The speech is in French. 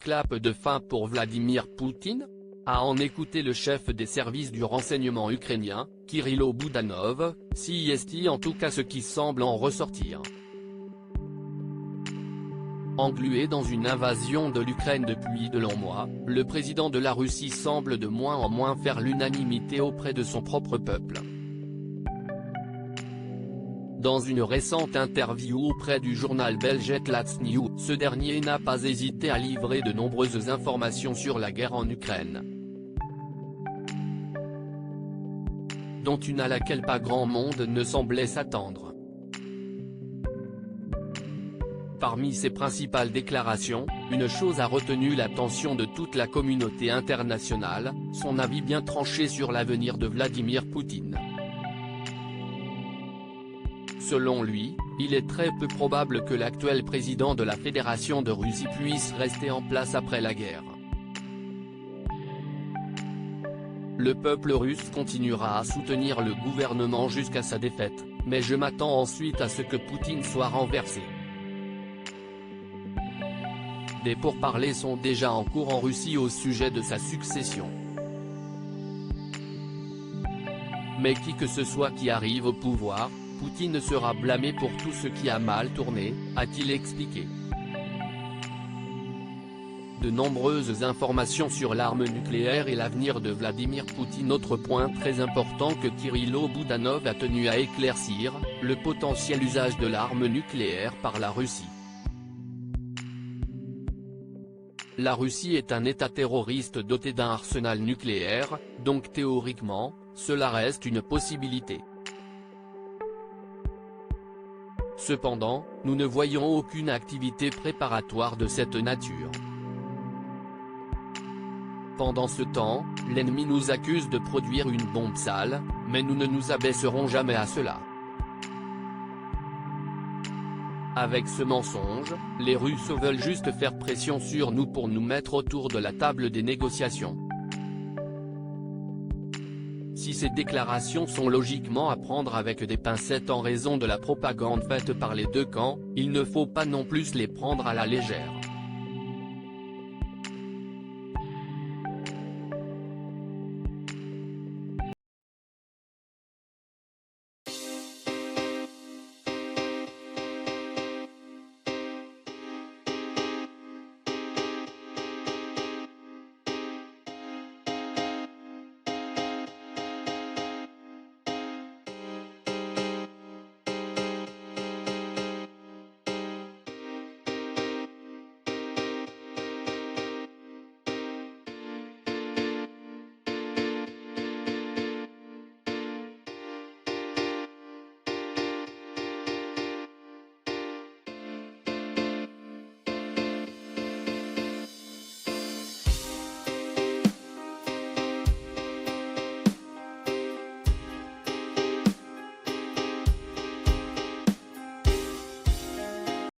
clap de fin pour Vladimir Poutine ? À en écouter le chef des services du renseignement ukrainien, Kirilo Boudanov, CIST en tout cas ce qui semble en ressortir. Englué dans une invasion de l'Ukraine depuis de longs mois, le président de la Russie semble de moins en moins faire l'unanimité auprès de son propre peuple. Dans une récente interview auprès du journal belge Latvia News, ce dernier n'a pas hésité à livrer de nombreuses informations sur la guerre en Ukraine, dont une à laquelle pas grand monde ne semblait s'attendre. Parmi ses principales déclarations, une chose a retenu l'attention de toute la communauté internationale, son avis bien tranché sur l'avenir de Vladimir Poutine. Selon lui, il est très peu probable que l'actuel président de la Fédération de Russie puisse rester en place après la guerre. Le peuple russe continuera à soutenir le gouvernement jusqu'à sa défaite, mais je m'attends ensuite à ce que Poutine soit renversé. Des pourparlers sont déjà en cours en Russie au sujet de sa succession. Mais qui que ce soit qui arrive au pouvoir, Poutine sera blâmé pour tout ce qui a mal tourné, a-t-il expliqué. De nombreuses informations sur l'arme nucléaire et l'avenir de Vladimir Poutine. Autre point très important que Kirilo Boudanov a tenu à éclaircir, le potentiel usage de l'arme nucléaire par la Russie. La Russie est un État terroriste doté d'un arsenal nucléaire, donc théoriquement, cela reste une possibilité. Cependant, nous ne voyons aucune activité préparatoire de cette nature. Pendant ce temps, l'ennemi nous accuse de produire une bombe sale, mais nous ne nous abaisserons jamais à cela. Avec ce mensonge, les Russes veulent juste faire pression sur nous pour nous mettre autour de la table des négociations. Si ces déclarations sont logiquement à prendre avec des pincettes en raison de la propagande faite par les deux camps, il ne faut pas non plus les prendre à la légère.